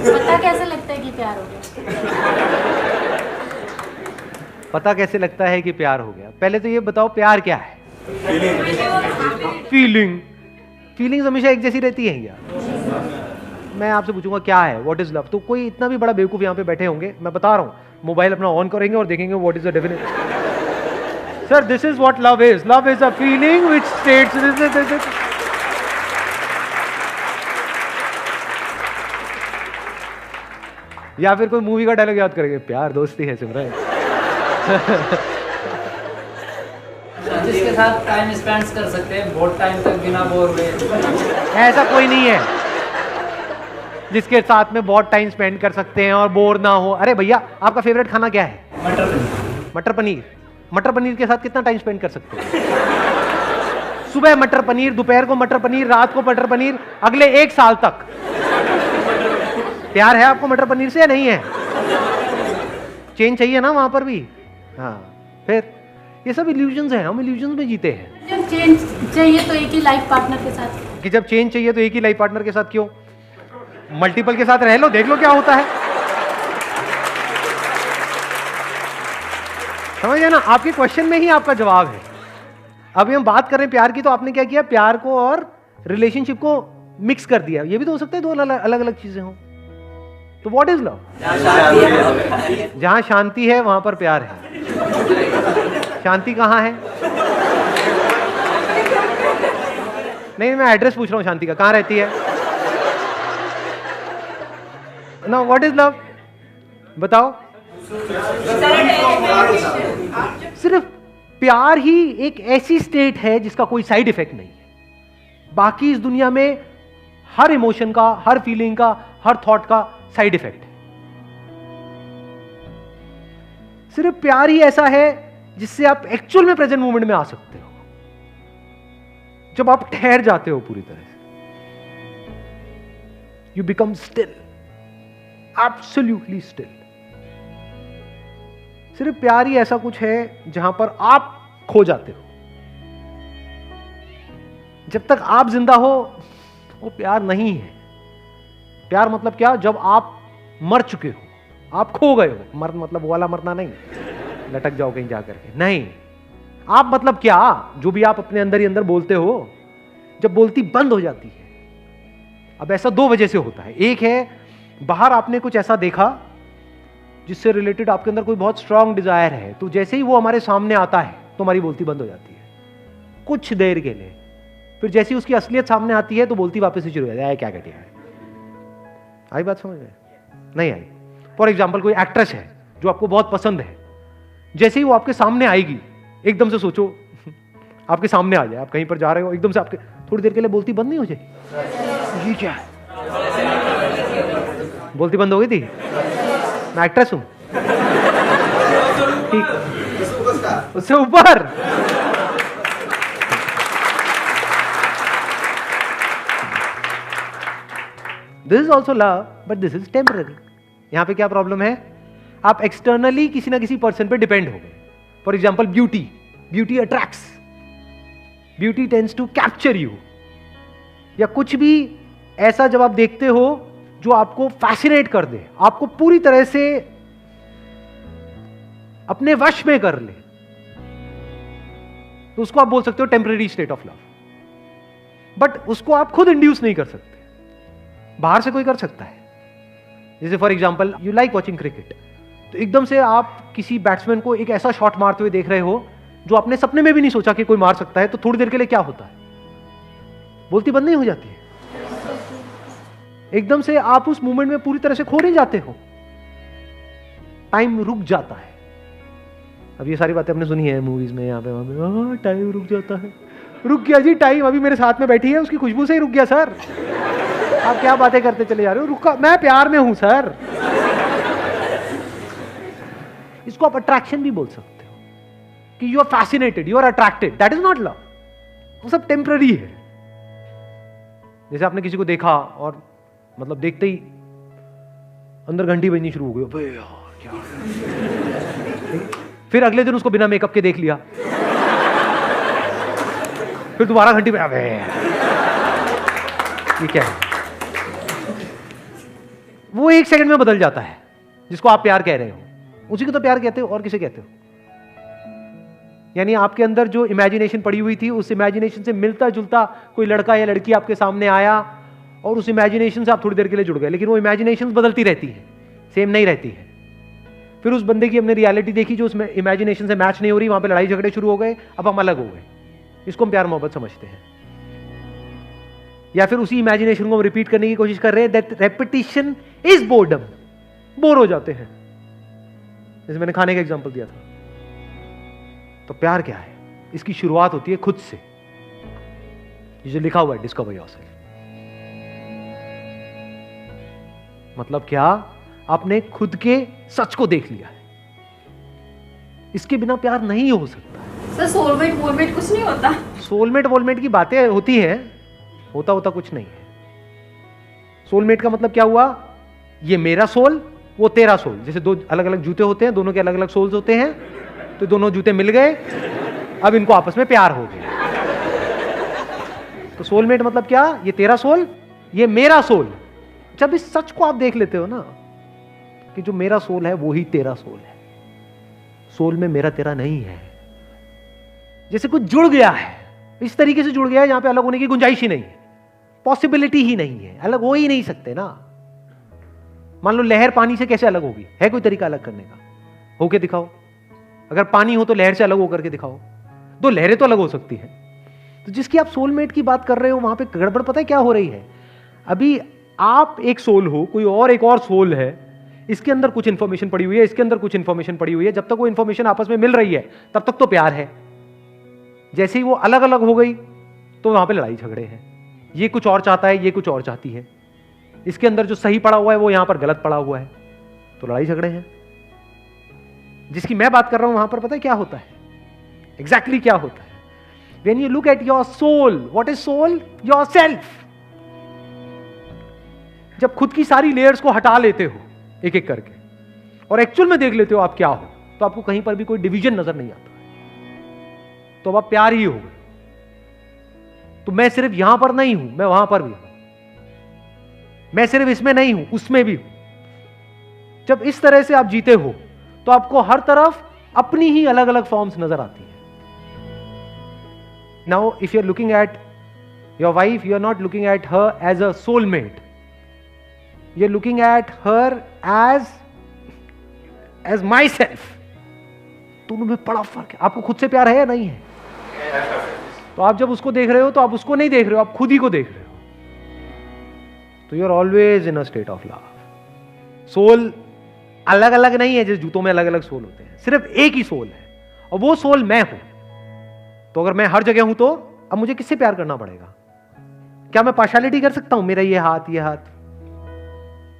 पता कैसे लगता है कि प्यार हो गया? पता कैसे लगता है कि प्यार हो गया? पहले तो ये बताओ प्यार क्या है? फीलिंग्स हमेशा एक जैसी रहती है क्या? मैं आपसे पूछूंगा क्या है, व्हाट इज लव, तो कोई इतना भी बड़ा बेवकूफ यहाँ पे बैठे होंगे, मैं बता रहा हूँ, मोबाइल अपना ऑन करेंगे और देखेंगे what is the definition. Sir this is what love is a feeling which states, या फिर कोई मूवी का डायलॉग याद करेंगे, प्यार दोस्ती है सिमरन। जिसके साथ टाइम स्पेंड कर सकते हैं बहुत टाइम तक बिना बोर हुए। ऐसा कोई नहीं है जिसके साथ में बहुत टाइम स्पेंड कर सकते हैं और बोर ना हो। अरे भैया आपका फेवरेट खाना क्या है? मटर पनीर। मटर पनीर। मटर पनीर के साथ कितना टाइम स्पेंड कर सकते हैं? सुबह मटर पनीर, दोपहर को मटर पनीर, रात को मटर पनीर, अगले 1 साल तक। प्यार है आपको मटर पनीर से या नहीं है? चेंज चाहिए ना वहां पर भी। हाँ, फिर ये सब इल्यूजन्स हैं, हम इल्यूजन्स में जीते हैं। जब चेंज चाहिए तो एक ही लाइफ पार्टनर के साथ। कि जब चेंज चाहिए तो एक ही लाइफ पार्टनर के साथ क्यों? मल्टीपल के साथ रह लो, देख लो क्या होता है। समझे ना, आपके क्वेश्चन में ही आपका जवाब है। अभी हम बात कर रहे हैं प्यार की, तो आपने क्या किया, प्यार को और रिलेशनशिप को मिक्स कर दिया। ये भी तो हो सकता है दो अलग अलग चीजें हों। तो व्हाट इज लव? जहां शांति है वहां पर प्यार है। शांति कहां है? नहीं, मैं एड्रेस पूछ रहा हूं शांति का, कहां रहती है ना? व्हाट इज लव बताओ? सिर्फ प्यार ही एक ऐसी स्टेट है जिसका कोई साइड इफेक्ट नहीं है। बाकी इस दुनिया में हर इमोशन का, हर फीलिंग का, हर थॉट का साइड इफेक्ट है। सिर्फ प्यार ही ऐसा है जिससे आप एक्चुअल में प्रेजेंट मोमेंट में आ सकते हो, जब आप ठहर जाते हो पूरी तरह से। You become still, absolutely still. सिर्फ प्यार ही ऐसा कुछ है जहां पर आप खो जाते हो। जब तक आप जिंदा हो वो प्यार नहीं है। प्यार मतलब क्या? जब आप मर चुके हो, आप खो गए हो। मर मतलब वो वाला मरना नहीं, लटक जाओ कहीं जाकर के, नहीं। आप मतलब क्या? जो भी आप अपने अंदर ही अंदर बोलते हो, जब बोलती बंद हो जाती है। अब ऐसा 2 वजह से होता है। एक है बाहर आपने कुछ ऐसा देखा जिससे रिलेटेड आपके अंदर कोई बहुत स्ट्रांग डिजायर है, तो जैसे ही वो हमारे सामने आता है तो हमारी बोलती बंद हो जाती है कुछ देर के लिए। फिर जैसी उसकी असलियत सामने आती है तो बोलती वापस से शुरू हो जाती है। क्या कहती है? आई बात समझ में? नहीं आई? फॉर एग्जाम्पल कोई एक्ट्रेस है जो आपको बहुत पसंद है, जैसे ही वो आपके सामने आएगी, एकदम से सोचो आपके सामने आ जाए, आप कहीं पर जा रहे हो, एकदम से आपके थोड़ी देर के लिए बोलती बंद नहीं हो जाए? ये क्या है? बोलती बंद हो गई थी? मैं एक्ट्रेस हूं, ठीक, उससे ऊपर। This is also love but this is temporary. यहां पे क्या प्रॉब्लम है? आप एक्सटर्नली किसी ना किसी पर्सन पे डिपेंड हो गए। For example beauty attracts, beauty tends to capture you. या कुछ भी ऐसा जब आप देखते हो जो आपको फैसिनेट कर दे, आपको पूरी तरह से अपने वश में कर ले, तो उसको आप बोल सकते हो temporary state of love. But उसको आप खुद इंड्यूस नहीं कर सकते, बाहर से कोई कर सकता है। जैसे for example you like watching cricket, तो एकदम से आप किसी बैट्समैन को एक ऐसा शॉट मारते हुए देख रहे हो जो आपने सपने में भी नहीं सोचा कि कोई मार सकता है, तो थोड़ी देर के लिए क्या होता है? बोलती बंद नहीं हो जाती है? एकदम से आप उस मूवमेंट में पूरी तरह से खो नहीं जाते हो, टाइम रुक जाता है। अब ये सारी बातें हमने सुनी है मूवीज में, यहाँ पे वहां पे, टाइम रुक जाता है। रुक गया जी टाइम, अभी मेरे साथ में बैठी है, उसकी खुशबू से ही रुक गया सर। आप क्या बातें करते चले जा रहे हो? रुका, मैं प्यार में हूं सर। इसको आप अट्रैक्शन भी बोल सकते हो कि you are fascinated, you are attracted, that is not love. वो सब टेम्पररी है। जैसे आपने किसी को देखा और मतलब देखते ही अंदर घंटी बजनी शुरू हो गई, अबे यार क्या। फिर अगले दिन उसको बिना मेकअप के देख लिया, फिर दोबारा घंटी बजा, ये क्या है? वो 1 सेकंड में बदल जाता है, जिसको आप प्यार कह रहे हो, उसी को तो प्यार कहते हो, और किसे कहते हो? यानी आपके अंदर जो इमेजिनेशन पड़ी हुई थी, उस इमेजिनेशन से मिलता जुलता कोई लड़का या लड़की आपके सामने आया और उस इमेजिनेशन से आप थोड़ी देर के लिए जुड़ गए, लेकिन वो इमेजिनेशन बदलती रहती है, सेम नहीं रहती है। फिर उस बंदे की हमने रियलिटी देखी जो उसमें इमेजिनेशन से मैच नहीं हो रही, वहां पे लड़ाई झगड़े शुरू हो गए, अब हम अलग हो गए। इसको हम प्यार मोहब्बत समझते हैं। या फिर उसी इमेजिनेशन को हम रिपीट करने की कोशिश कर रहे हैं, that repetition is boredom, bore हो जाते हैं। जैसे मैंने खाने का एग्जांपल दिया था। तो प्यार क्या है? इसकी शुरुआत होती है खुद से, जो लिखा हुआ है डिस्कवर योरसेल्फ। मतलब क्या? आपने खुद के सच को देख लिया है। इसके बिना प्यार नहीं हो सकता। सर सोलमेट वोलमेट कुछ नहीं होता? सोलमेट वोलमेट की बातें होती हैं, होता होता कुछ नहीं है। सोलमेट का मतलब क्या हुआ? ये मेरा सोल, वो तेरा सोल। जैसे दो अलग अलग जूते होते हैं, दोनों के अलग अलग सोल्स होते हैं, तो दोनों जूते मिल गए, अब इनको आपस में प्यार हो गया। तो सोलमेट मतलब क्या? ये तेरा सोल, ये मेरा सोल। जब इस सच को आप देख लेते हो ना कि जो मेरा सोल है वो ही तेरा सोल है, सोल में मेरा तेरा नहीं है। जैसे कुछ जुड़ गया है, इस तरीके से जुड़ गया है जहां पे अलग होने की गुंजाइश ही नहीं है, पॉसिबिलिटी ही नहीं है, अलग हो ही नहीं सकते ना। मान लो लहर पानी से कैसे अलग होगी? है कोई तरीका अलग करने का? होके दिखाओ। अगर पानी हो तो लहर से अलग होकर के दिखाओ। दो लहरें तो अलग हो सकती हैं। तो जिसकी आप सोलमेट की बात कर रहे हो, वहां पे गड़बड़ पता है क्या हो रही है? अभी आप एक सोल हो, कोई और एक और सोल है, इसके अंदर कुछ इंफॉर्मेशन पड़ी हुई है, इसके अंदर कुछ इंफॉर्मेशन पड़ी हुई है। जब तक वो इंफॉर्मेशन आपस में मिल रही है तब तक तो प्यार है। जैसे ही वो अलग अलग हो गई तो वहां पे लड़ाई झगड़े हैं। ये कुछ और चाहता है, ये कुछ और चाहती है। इसके अंदर जो सही पड़ा हुआ है वो यहां पर गलत पड़ा हुआ है, तो लड़ाई झगड़े हैं। जिसकी मैं बात कर रहा हूं वहां पर पता है क्या होता है? एग्जैक्टली क्या होता है? When you look at your soul, what is soul? Yourself. जब खुद की सारी लेयर्स को हटा लेते हो एक एक करके और एक्चुअल में देख लेते हो आप क्या हो, तो आपको कहीं पर भी कोई डिवीजन नजर नहीं आता, तो अब आप प्यार ही हो गए। तो मैं सिर्फ यहां पर नहीं हूं, मैं वहां पर भी हूं। मैं सिर्फ इसमें नहीं हूं, उसमें भी हूं। जब इस तरह से आप जीते हो तो आपको हर तरफ अपनी ही अलग अलग फॉर्म्स नजर आती है। Now, if you're looking at your wife, you're not looking at her as a soulmate. You're looking at her as myself. दोनों में बड़ा फर्क है। आपको खुद से प्यार है या नहीं है? तो आप जब उसको देख रहे हो तो आप उसको नहीं देख रहे हो, आप खुद ही को देख रहे हो। तो you're always in a state of love. Soul अलग अलग नहीं है, जैसे जूतों में अलग अलग सोल होते हैं, सिर्फ एक ही सोल है और वो सोल मैं हूं। तो अगर मैं हर जगह हूं तो अब मुझे किससे प्यार करना पड़ेगा? क्या मैं पार्शियलिटी कर सकता हूं? मेरा ये हाथ, ये हाथ।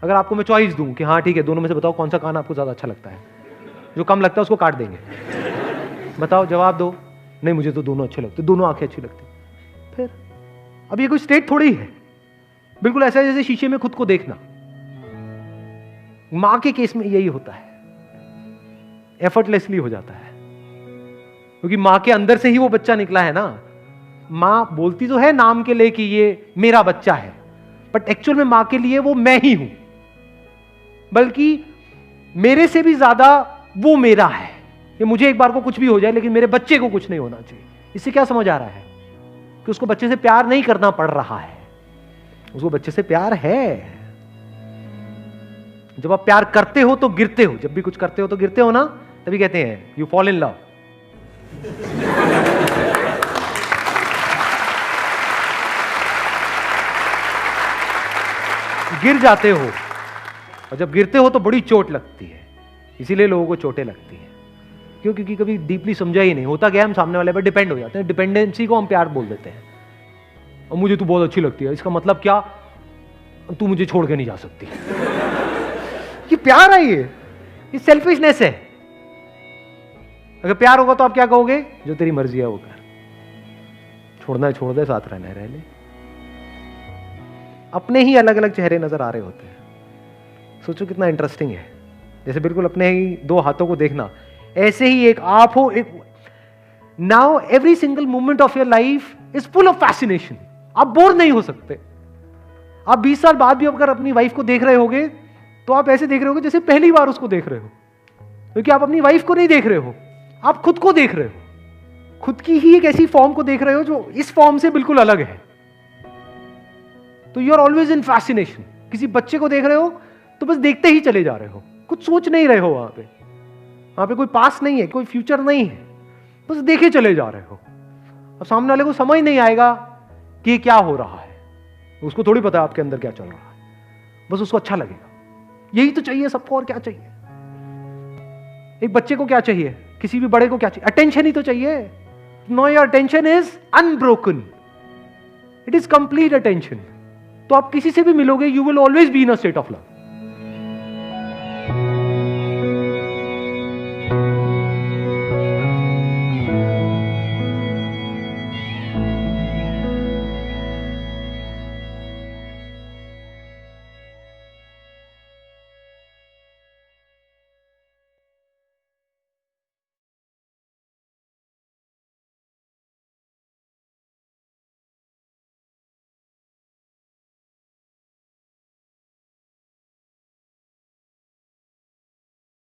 अगर आपको मैं चॉइस दूं कि हाँ ठीक है, दोनों में से बताओ कौन सा कान आपको ज्यादा अच्छा लगता है, जो कम लगता है उसको काट देंगे। बताओ, जवाब दो। नहीं, मुझे तो दोनों अच्छे लगते, दोनों आंखें अच्छी लगती। फिर अब ये कोई स्टेट थोड़ी है, बिल्कुल ऐसा है जैसे शीशे में खुद को देखना। मां के केस में यही होता है, एफर्टलेसली हो जाता है, क्योंकि मां के अंदर से ही वो बच्चा निकला है ना। मां बोलती तो है नाम के लिए कि ये मेरा बच्चा है, बट एक्चुअल में मां के लिए वो मैं ही हूं, बल्कि मेरे से भी ज्यादा वो मेरा है। कि मुझे एक बार को कुछ भी हो जाए लेकिन मेरे बच्चे को कुछ नहीं होना चाहिए। इससे क्या समझ आ रहा है? कि उसको बच्चे से प्यार नहीं करना पड़ रहा है, उसको बच्चे से प्यार है। जब आप प्यार करते हो तो गिरते हो, जब भी कुछ करते हो तो गिरते हो ना, तभी कहते हैं यू फॉल इन लव। गिर जाते हो, और जब गिरते हो तो बड़ी चोट लगती है। इसीलिए लोगों को चोटें लगती हैं। क्यों? क्योंकि कभी डीपली समझा ही नहीं होता। क्या हम सामने वाले पर डिपेंड हो जाते हैं, डिपेंडेंसी को हम प्यार बोल देते हैं। और मुझे तू बहुत अच्छी लगती है, इसका मतलब क्या? तू मुझे छोड़ के नहीं जा सकती। ये प्यार है? ये सेल्फिशनेस है। अगर प्यार होगा तो आप क्या कहोगे? जो तेरी मर्जी है वो कर, छोड़ना है छोड़ दे, साथ रहना है रह ले। अपने ही अलग अलग चेहरे नजर आ रहे होते हैं। सोचो कितना इंटरेस्टिंग है। जैसे बिल्कुल अपने ही दो हाथों को देखना, ऐसे ही एक आप हो, एक now every single moment of your life is full of fascination. आप बोर नहीं हो सकते। आप 20 साल बाद भी अगर अपनी वाइफ को देख रहे होगे तो आप ऐसे देख रहे हो जैसे पहली बार उसको देख रहे हो, क्योंकि आप अपनी वाइफ को नहीं देख रहे हो, आप खुद को देख रहे हो, खुद की ही एक ऐसी फॉर्म को देख रहे हो जो इस फॉर्म से बिल्कुल अलग है। तो you are always in fascination. किसी बच्चे को देख रहे हो तो बस देखते ही चले जा रहे हो, कुछ सोच नहीं रहे हो, वहां पे कोई पास नहीं है, कोई फ्यूचर नहीं है, बस देखे चले जा रहे हो। अब सामने वाले को समझ नहीं आएगा कि ये क्या हो रहा है, उसको थोड़ी पता है आपके अंदर क्या चल रहा है, बस उसको अच्छा लगेगा। यही तो चाहिए सबको, और क्या चाहिए? एक बच्चे को क्या चाहिए, किसी भी बड़े को क्या चाहिए? अटेंशन ही तो चाहिए। No, your attention is unbroken, it is complete attention. तो आप किसी से भी मिलोगे, you will always be in a state of love.